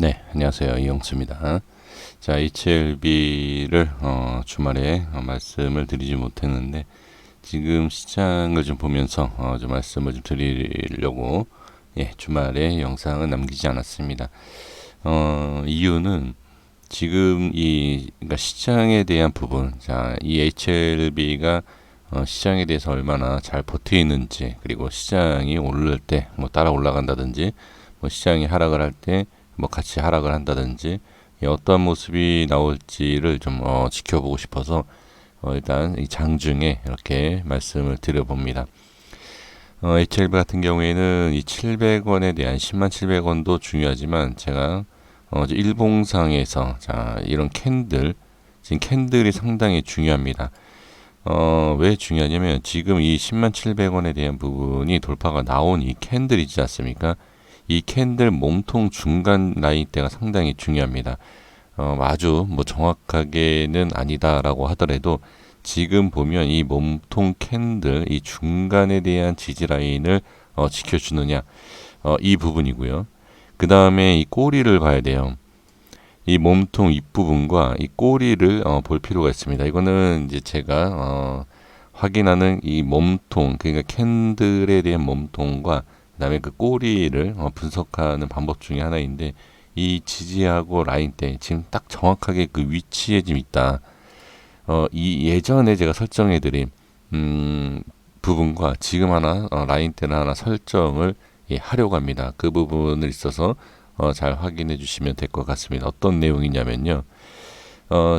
네, 안녕하세요. 이영수입니다. 자, HLB를 주말에 말씀을 드리지 못했는데 지금 시장을 좀 보면서 좀 말씀을 좀 드리려고 주말에 영상을 남기지 않았습니다. 이유는 지금 그러니까 시장에 대한 부분, 자, 이 HLB가 시장에 대해서 얼마나 잘 버티는지, 그리고 시장이 오를 때 뭐 따라 올라간다든지, 뭐 시장이 하락을 할 때 뭐 같이 하락을 한다든지, 어떤 모습이 나올지를 좀 지켜보고 싶어서 일단 이 장중에 이렇게 말씀을 드려봅니다. HLB 같은 경우에는 이 700원에 대한 10만 700원도 중요하지만 제가 일봉상에서 자 이런 캔들, 지금 캔들이 상당히 중요합니다. 왜 중요하냐면 지금 이 10만 700원에 대한 부분이 돌파가 나온 이 캔들 있지 않습니까? 이 캔들 몸통 중간 라인대가 상당히 중요합니다. 아주 뭐 정확하게는 아니다라고 하더라도 지금 보면 이 몸통 캔들 이 중간에 대한 지지 라인을 지켜주느냐 이 부분이고요. 그 다음에 이 꼬리를 봐야 돼요. 이 몸통 윗부분과 이 꼬리를 볼 필요가 있습니다. 이거는 이제 제가 확인하는 이 몸통, 그러니까 캔들에 대한 몸통과 그다음에 그 꼬리를 분석하는 방법 중에 하나인데 이 지지하고 라인대 지금 딱 정확하게 그 위치에 지금 있다. 이 예전에 제가 설정해드린 부분과 지금 하나 라인대를 하나 설정을 하려고 합니다. 그 부분을 있어서 잘 확인해 주시면 될 것 같습니다. 어떤 내용이냐면요.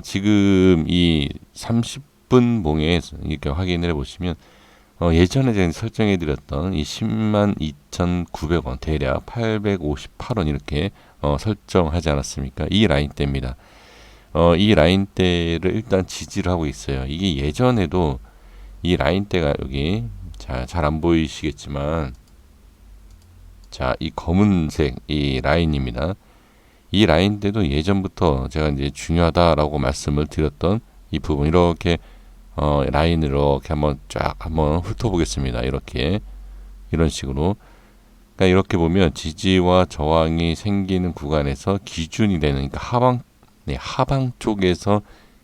지금 이 30분 봉에 이렇게 확인을 해 보시면 예전에 제가 설정해 드렸던 이 10만 2,900원 대략 858원 이렇게 설정하지 않았습니까? 이 라인대입니다. 이 라인대를 일단 지지를 하고 있어요. 이게 예전에도 이 라인대가 여기 잘 안 보이시겠지만 자, 이 검은색 이 라인입니다. 이 라인대도 예전부터 제가 이제 중요하다라고 말씀을 드렸던 이 부분 이렇게 라인을 이렇게 한번 훑어보겠습니다. 이렇게 이런 식으로 그러니까 이렇게 보면 지지와 저항이 생기는 구간에서 기준이 되는 그러니까 하방 쪽에서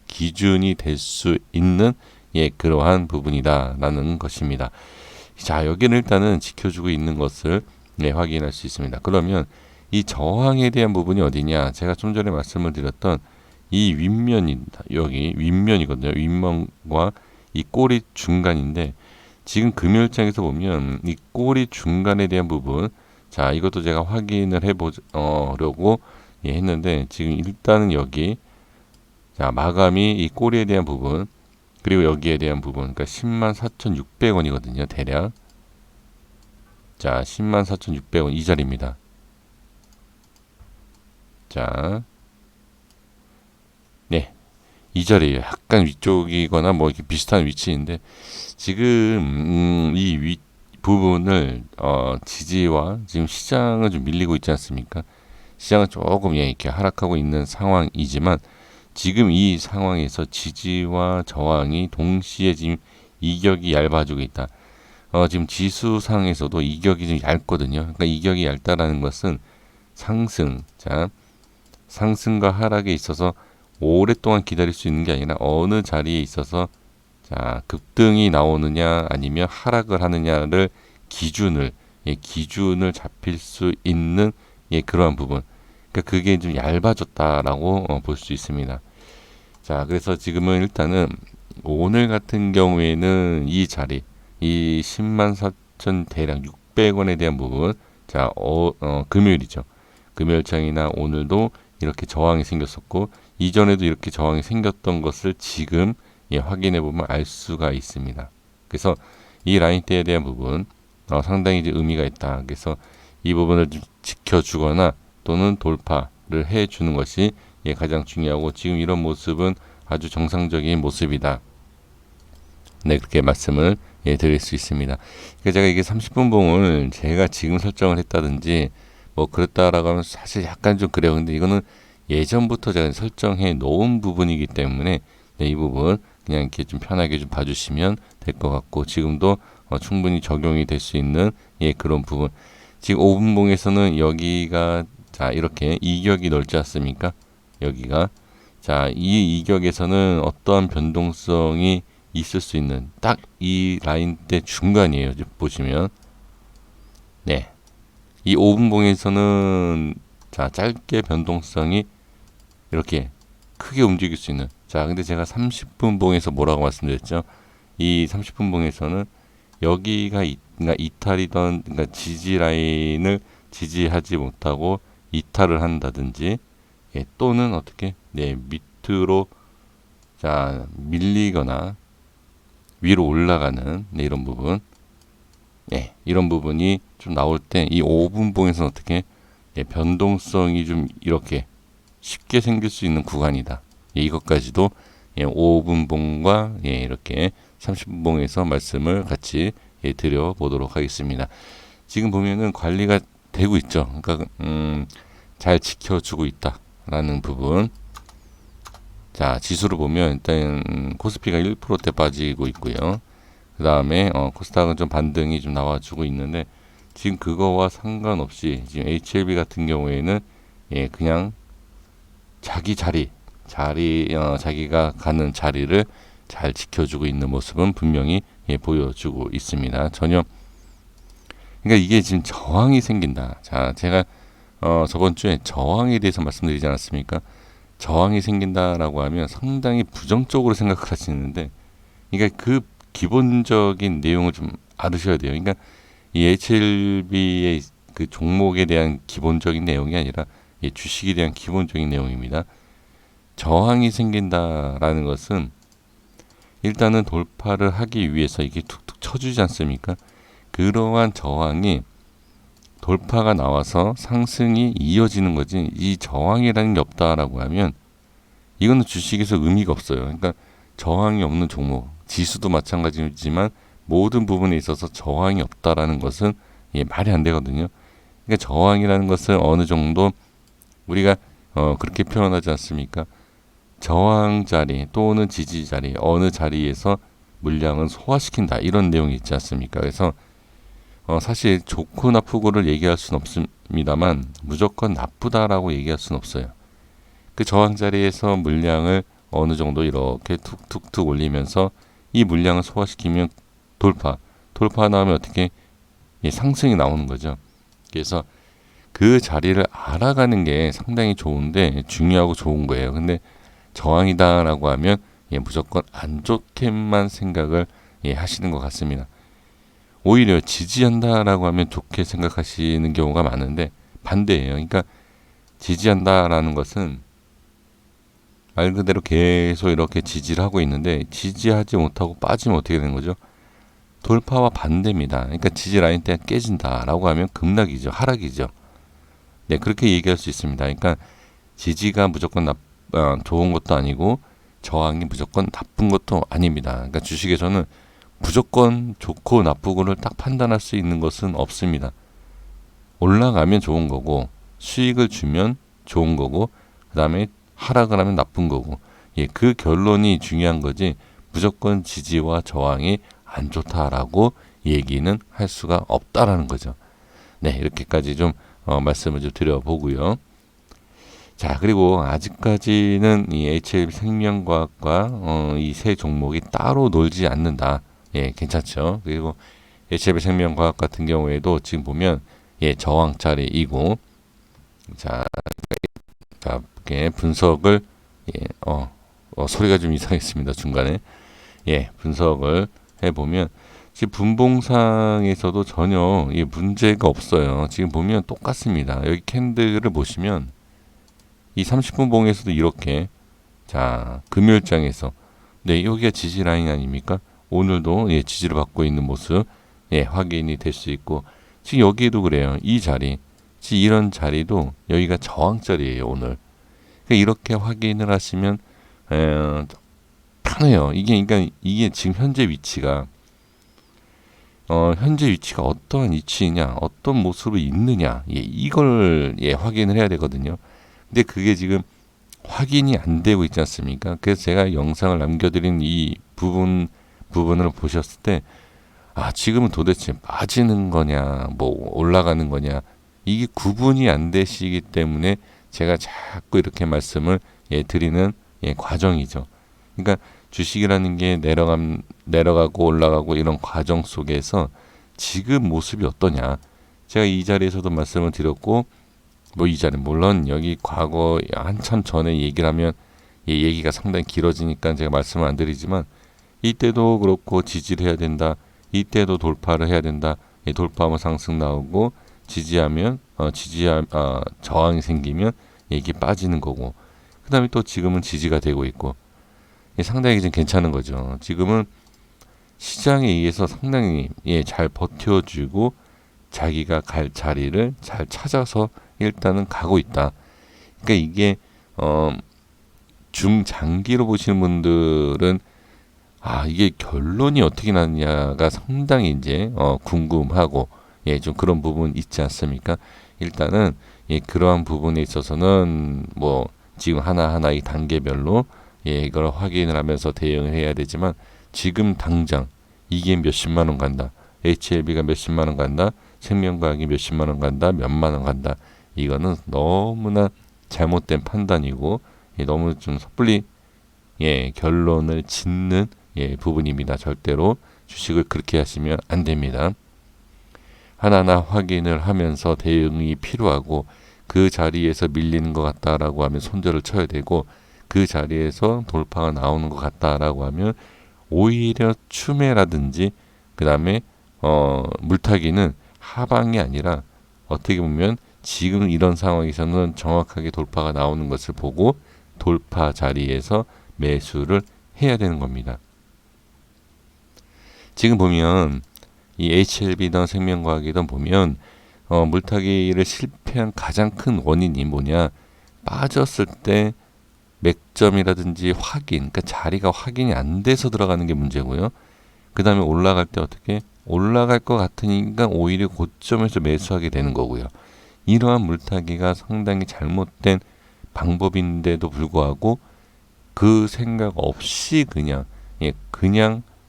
기준이 될 수 있는 그러한 부분이다라는 것입니다. 자, 여기는 일단은 지켜주고 있는 것을 확인할 수 있습니다. 그러면 이 저항에 대한 부분이 어디냐? 제가 좀 전에 말씀을 드렸던 이 윗면입니다. 여기 윗면이거든요. 윗면과 이 꼬리 중간인데 지금 금요일장에서 보면 이 꼬리 중간에 대한 부분 자 이것도 제가 확인을 해보려고 했는데 지금 일단은 여기 자 마감이 이 꼬리에 대한 부분 그리고 여기에 대한 부분 그러니까 10만 4,600원이거든요. 대략 자 10만 4,600원 이 자리입니다. 자 네. 이 자리에 약간 위쪽이거나 뭐 이렇게 비슷한 위치인데 지금 이 윗 부분을 지지와 지금 시장은 좀 밀리고 있지 않습니까? 시장은 조금 이렇게 하락하고 있는 상황이지만 지금 이 상황에서 지지와 저항이 동시에 지금 이격이 얇아지고 있다. 지금 지수상에서도 이격이 좀 얇거든요. 그러니까 이격이 얇다라는 것은 상승과 하락에 있어서 오랫동안 기다릴 수 있는 게 아니라 어느 자리에 있어서 자 급등이 나오느냐 아니면 하락을 하느냐를 기준을 잡힐 수 있는 그러한 부분. 그러니까 그게 좀 얇아졌다라고 볼 수 있습니다. 자 그래서 지금은 일단은 오늘 같은 경우에는 이 자리 이 10만 4천 대략 600원에 대한 부분 자 금요일이죠. 금요일장이나 오늘도 이렇게 저항이 생겼었고 이전에도 이렇게 저항이 생겼던 것을 지금 확인해 보면 알 수가 있습니다. 그래서 이 라인대에 대한 부분 상당히 이제 의미가 있다. 그래서 이 부분을 좀 지켜주거나 또는 돌파를 해주는 것이 가장 중요하고 지금 이런 모습은 아주 정상적인 모습이다. 네 그렇게 말씀을 드릴 수 있습니다. 그러니까 제가 이게 30분 봉을 제가 지금 설정을 했다든지 뭐 그렇다라고 하면 사실 약간 좀 그래요. 근데 이거는 예전부터 제가 설정해 놓은 부분이기 때문에 이 부분 그냥 이렇게 좀 편하게 좀 봐주시면 될 것 같고 지금도 충분히 적용이 될 수 있는 그런 부분. 지금 5분봉에서는 여기가 자, 이렇게 이격이 넓지 않습니까? 여기가. 자, 이 이격에서는 어떠한 변동성이 있을 수 있는 딱 이 라인대 중간이에요. 보시면. 네. 이 5분봉에서는 자, 짧게 변동성이 이렇게 크게 움직일 수 있는. 자, 근데 제가 30분봉에서 뭐라고 말씀드렸죠? 이 30분봉에서는 여기가 그러니까 이탈이던 그러니까 지지 라인을 지지하지 못하고 이탈을 한다든지 예, 또는 어떻게 네, 밑으로 자, 밀리거나 위로 올라가는 네, 이런 부분 예, 이런 부분이 좀 나올 때 이 5분봉에서는 어떻게 예, 변동성이 좀 이렇게 쉽게 생길 수 있는 구간이다. 예, 이것까지도 예, 5분봉과 예, 이렇게 30분봉에서 말씀을 같이 예, 드려보도록 하겠습니다. 지금 보면은 관리가 되고 있죠. 그러니까 잘 지켜주고 있다라는 부분. 자, 지수를 보면 일단 코스피가 1%대 빠지고 있고요. 그 다음에 코스닥은 좀 반등이 좀 나와주고 있는데 지금 그거와 상관없이 지금 HLB 같은 경우에는 예, 그냥 자기 자기가 가는 자리를 잘 지켜주고 있는 모습은 분명히 예, 보여주고 있습니다. 전혀 그러니까 이게 지금 저항이 생긴다. 자, 제가 저번 주에 저항에 대해서 말씀드리지 않았습니까? 저항이 생긴다라고 하면 상당히 부정적으로 생각을 하시는데, 그러니까 그 기본적인 내용을 좀 알으셔야 돼요. 그러니까 이 HLB의 그 종목에 대한 기본적인 내용이 아니라 이 주식에 대한 기본적인 내용입니다. 저항이 생긴다라는 것은 일단은 돌파를 하기 위해서 이게 툭툭 쳐주지 않습니까? 그러한 저항이 돌파가 나와서 상승이 이어지는 거지 이 저항이라는 게 없다라고 하면 이거는 주식에서 의미가 없어요. 그러니까 저항이 없는 종목, 지수도 마찬가지지만 모든 부분에 있어서 저항이 없다라는 것은 예, 말이 안 되거든요. 그러니까 저항이라는 것은 어느 정도 우리가 그렇게 표현하지 않습니까? 저항 자리 또는 지지 자리 어느 자리에서 물량을 소화시킨다 이런 내용이 있지 않습니까? 그래서 사실 좋고 나쁘고를 얘기할 수는 없습니다만 무조건 나쁘다라고 얘기할 수는 없어요. 그 저항 자리에서 물량을 어느 정도 이렇게 툭툭툭 올리면서 이 물량을 소화시키면 돌파 나오면 어떻게 상승이 나오는 거죠. 그래서 그 자리를 알아가는 게 상당히 좋은데 중요하고 좋은 거예요. 근데 저항이다라고 하면 무조건 안 좋게만 생각을 하시는 것 같습니다. 오히려 지지한다라고 하면 좋게 생각하시는 경우가 많은데 반대예요. 그러니까 지지한다라는 것은 말 그대로 계속 이렇게 지지를 하고 있는데 지지하지 못하고 빠지면 어떻게 되는 거죠? 돌파와 반대입니다. 그러니까 지지 라인대가 깨진다라고 하면 급락이죠. 하락이죠. 네, 그렇게 얘기할 수 있습니다. 그러니까 지지가 무조건 좋은 것도 아니고 저항이 무조건 나쁜 것도 아닙니다. 그러니까 주식에서는 무조건 좋고 나쁘고를 딱 판단할 수 있는 것은 없습니다. 올라가면 좋은 거고 수익을 주면 좋은 거고 그 다음에 하락을 하면 나쁜 거고 예, 그 결론이 중요한 거지 무조건 지지와 저항이 안 좋다라고 얘기는 할 수가 없다라는 거죠. 네, 이렇게까지 좀 말씀을 좀 드려보고요. 자, 그리고 아직까지는 이 HLB 생명과학과 이 세 종목이 따로 놀지 않는다. 예, 괜찮죠. 그리고 HLB 생명과학 같은 경우에도 지금 보면 예, 저항자리이고 자, 분석을 예, 소리가 좀 이상했습니다. 중간에 예, 분석을 해보면 지금 분봉상에서도 전혀 예, 문제가 없어요. 지금 보면 똑같습니다. 여기 캔들을 보시면 이 30분 봉에서도 이렇게 자 금요일장에서 네 여기가 지지 라인 아닙니까? 오늘도 예, 지지를 받고 있는 모습 예, 확인이 될 수 있고 지금 여기에도 그래요. 이 자리 지금 이런 자리도 여기가 저항 자리예요. 오늘 그러니까 이렇게 확인을 하시면 편해요. 그러니까 이게 지금 현재 위치가 현재 위치가 어떠한 위치냐, 어떤 모습으로 있느냐, 예, 이걸 예, 확인을 해야 되거든요. 근데 그게 지금 확인이 안 되고 있지 않습니까? 그래서 제가 영상을 남겨드린 이 부분을 보셨을 때, 아, 지금은 도대체 빠지는 거냐, 뭐 올라가는 거냐, 이게 구분이 안 되시기 때문에 제가 자꾸 이렇게 말씀을 드리는 과정이죠. 그러니까 주식이라는 게 내려가고 올라가고 이런 과정 속에서 지금 모습이 어떠냐. 제가 이 자리에서도 말씀을 드렸고, 뭐 이 자리 물론 여기 과거 한참 전에 얘기를 하면 얘기가 상당히 길어지니까 제가 말씀을 안 드리지만, 이때도 그렇고 지지를 해야 된다. 이때도 돌파를 해야 된다. 돌파하면 상승 나오고 지지하면 저항이 생기면 이게 빠지는 거고, 그 다음에 또 지금은 지지가 되고 있고, 상당히 좀 괜찮은 거죠. 지금은 시장에 의해서 상당히 잘 버텨주고 자기가 갈 자리를 잘 찾아서 일단은 가고 있다. 그러니까 이게 중장기로 보시는 분들은 이게 결론이 어떻게 나느냐가 상당히 이제 궁금하고 좀 그런 부분 있지 않습니까? 일단은 그러한 부분에 있어서는 뭐 지금 하나하나 이 단계별로 이걸 확인을 하면서 대응을 해야 되지만, 지금 당장 이게 몇십만 원 간다, HLB가 몇십만 원 간다, 생명과학이 몇십만 원 간다, 몇만 원 간다, 이거는 너무나 잘못된 판단이고 너무 좀 섣불리 결론을 짓는 부분입니다. 절대로 주식을 그렇게 하시면 안 됩니다. 하나하나 확인을 하면서 대응이 필요하고, 그 자리에서 밀리는 것 같다라고 하면 손절을 쳐야 되고, 그 자리에서 돌파가 나오는 것 같다라고 하면 오히려 추매라든지 그 다음에 물타기는 하방이 아니라 어떻게 보면 지금 이런 상황에서는 정확하게 돌파가 나오는 것을 보고 돌파 자리에서 매수를 해야 되는 겁니다. 지금 보면 이 HLB든 생명과학이든 보면 물타기를 실패한 가장 큰 원인이 뭐냐, 빠졌을 때 맥점이라든지 확인, 그러니까 자리가 확인이 안 돼서 들어가는 게 문제고요. 그 다음에 올라갈 때 어떻게 올라갈 것 같으니까 오히려 고점에서 매수하게 되는 거고요. 이러한 물타기가 상당히 잘못된 방법인데도 불구하고 그 생각 없이 그냥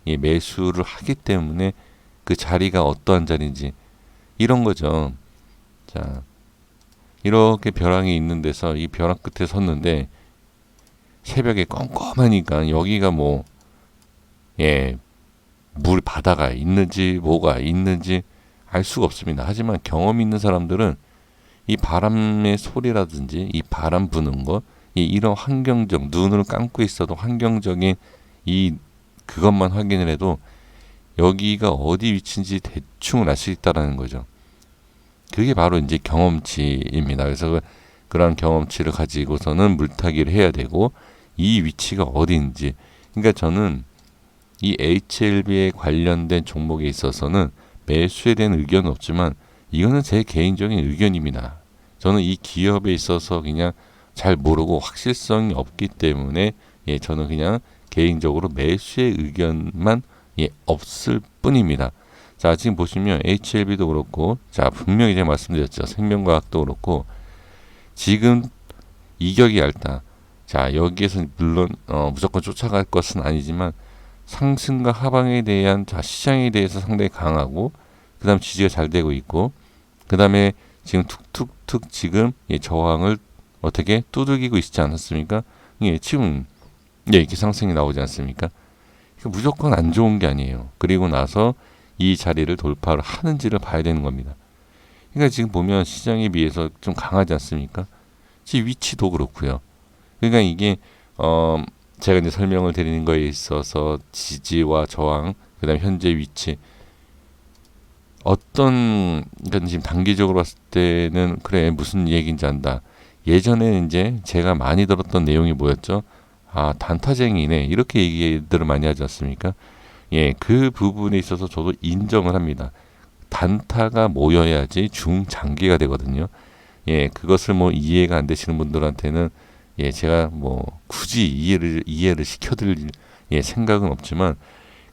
매수를 하기 때문에 그 자리가 어떠한 자리인지 이런 거죠. 자, 이렇게 벼랑이 있는 데서 이 벼랑 끝에 섰는데 새벽에 껌껌하니까 여기가 물 바다가 있는지 뭐가 있는지 알 수가 없습니다. 하지만 경험 있는 사람들은 이 바람의 소리라든지 이 바람 부는 것, 이런 환경적, 눈을 감고 있어도 환경적인 그것만 확인을 해도 여기가 어디 위치인지 대충 알 수 있다라는 거죠. 그게 바로 이제 경험치입니다. 그래서 그런 경험치를 가지고서는 물타기를 해야 되고, 이 위치가 어디인지. 그러니까 저는 이 HLB에 관련된 종목에 있어서는 매수에 대한 의견은 없지만 이거는 제 개인적인 의견입니다. 저는 이 기업에 있어서 그냥 잘 모르고 확실성이 없기 때문에 저는 그냥 개인적으로 매수의 의견만 없을 뿐입니다. 자, 지금 보시면 HLB도 그렇고, 자, 분명히 제가 말씀드렸죠. 생명과학도 그렇고, 지금 이격이 얇다. 자, 여기에서 물론 무조건 쫓아갈 것은 아니지만 상승과 하방에 대한 시장에 대해서 상당히 강하고, 그 다음 지지가 잘 되고 있고, 그 다음에 지금 툭툭툭 지금 저항을 어떻게 두들기고 있지 않았습니까? 지금 이렇게 상승이 나오지 않습니까? 무조건 안 좋은 게 아니에요. 그리고 나서 이 자리를 돌파를 하는지를 봐야 되는 겁니다. 그러니까 지금 보면 시장에 비해서 좀 강하지 않습니까? 지금 위치도 그렇고요. 그러니까 이게 제가 이제 설명을 드리는 거에 있어서 지지와 저항, 그다음에 현재 위치, 그러니까 지금 단기적으로 봤을 때는 그래 무슨 얘기인지 안다. 예전에 이제 제가 많이 들었던 내용이 뭐였죠? 단타쟁이네, 이렇게 얘기들을 많이 하지 않습니까? 그 부분에 있어서 저도 인정을 합니다. 단타가 모여야지 중장기가 되거든요. 그것을 이해가 안 되시는 분들한테는 제가 굳이 이해를 시켜드릴 생각은 없지만,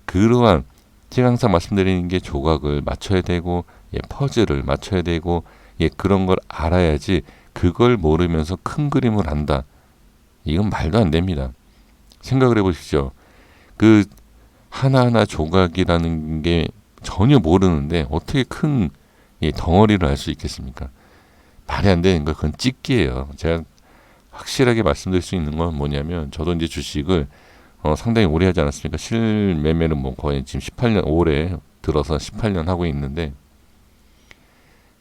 그러한 제가 항상 말씀드리는 게 조각을 맞춰야 되고 퍼즐을 맞춰야 되고 그런 걸 알아야지, 그걸 모르면서 큰 그림을 안다. 이건 말도 안 됩니다. 생각을 해보십시오. 그 하나하나 조각이라는 게 전혀 모르는데 어떻게 큰 덩어리를 알 수 있겠습니까? 말이 안 되는 거 그건 찍기예요. 제가 확실하게 말씀드릴 수 있는 건 뭐냐면 저도 이제 주식을 상당히 오래 하지 않았습니까? 실매매는 뭐 거의 지금 18년 올해 들어서 18년 하고 있는데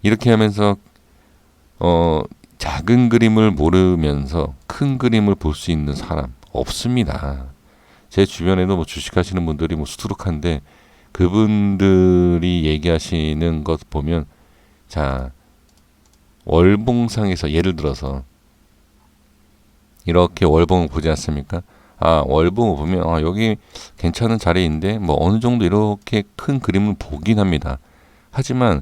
이렇게 하면서 작은 그림을 모르면서 큰 그림을 볼 수 있는 사람 없습니다. 제 주변에도 뭐 주식하시는 분들이 뭐 수두룩한데 그분들이 얘기하시는 것 보면 자 월봉상에서 예를 들어서 이렇게 월봉을 보지 않습니까? 아 월봉을 보면 아 여기 괜찮은 자리인데 뭐 어느 정도 이렇게 큰 그림을 보긴 합니다. 하지만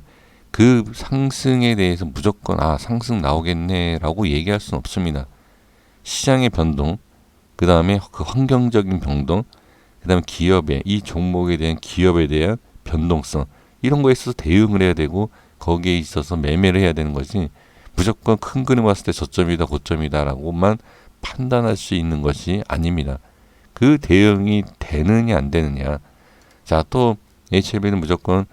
그 상승에 대해서 무조건 아 상승 나오겠네라고 얘기할 수는 없습니다. 시장의 변동, 그 다음에 그 환경적인 변동, 그 다음에 기업의 이 종목에 대한 기업에 대한 변동성 이런 거에 있어서 대응을 해야 되고 거기에 있어서 매매를 해야 되는 것이 무조건 큰 그림 봤을 때 저점이다 고점이다라고만 판단할 수 있는 것이 아닙니다. 그 대응이 되느냐 안 되느냐. 자, 또 HLB는 무조건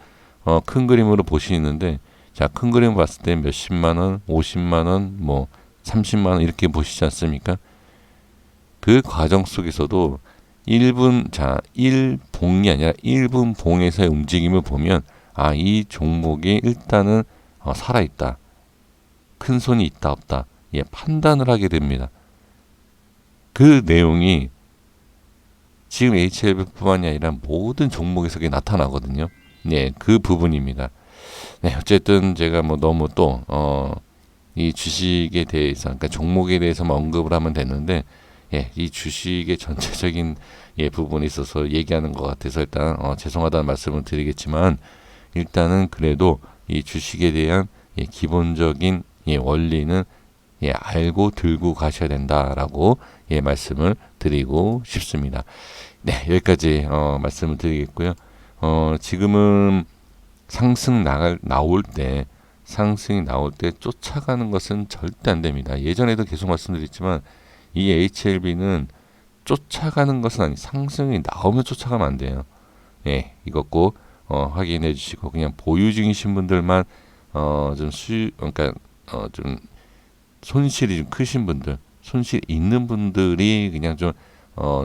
큰 그림으로 보시는데 자, 큰 그림 봤을 때 몇십만 원, 50만 원, 뭐 30만 원 이렇게 보시지 않습니까? 그 과정 속에서도 1분 자 1봉이 아니라 1분 봉에서의 움직임을 보면 아, 이 종목이 일단은 살아있다. 큰 손이 있다 없다. 예, 판단을 하게 됩니다. 그 내용이 지금 HLB뿐만이 아니라 모든 종목에서 그게 나타나거든요. 네, 그 부분입니다. 네, 어쨌든 제가 뭐 너무 또 이 주식에 대해서, 그러니까 종목에 대해서만 언급을 하면 되는데, 예, 이 주식의 전체적인 예, 부분에 있어서 얘기하는 것 같아서 일단 죄송하다는 말씀을 드리겠지만, 일단은 그래도 이 주식에 대한 예, 기본적인 예, 원리는 예, 알고 들고 가셔야 된다라고 예, 말씀을 드리고 싶습니다. 네, 여기까지 말씀을 드리겠고요. 지금은 상승이 나올 때 쫓아가는 것은 절대 안 됩니다. 예전에도 계속 말씀드렸지만 이 HLB는 쫓아가는 것은 아니 상승이 나오면 쫓아가면 안 돼요. 예, 이것 꼭 확인해 주시고 그냥 보유 중이신 분들만 그러니까 좀 손실이 좀 크신 분들, 손실 있는 분들이 그냥 좀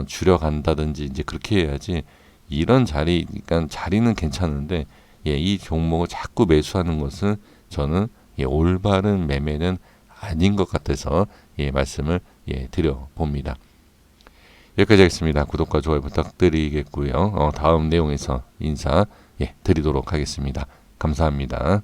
줄여간다든지 이제 그렇게 해야지 이런 자리, 그러니까 자리는 괜찮은데 예, 이 종목을 자꾸 매수하는 것은 저는 예, 올바른 매매는 아닌 것 같아서 예, 말씀을 예, 드려 봅니다. 여기까지 하겠습니다. 구독과 좋아요 부탁드리겠고요. 다음 내용에서 인사 예, 드리도록 하겠습니다. 감사합니다.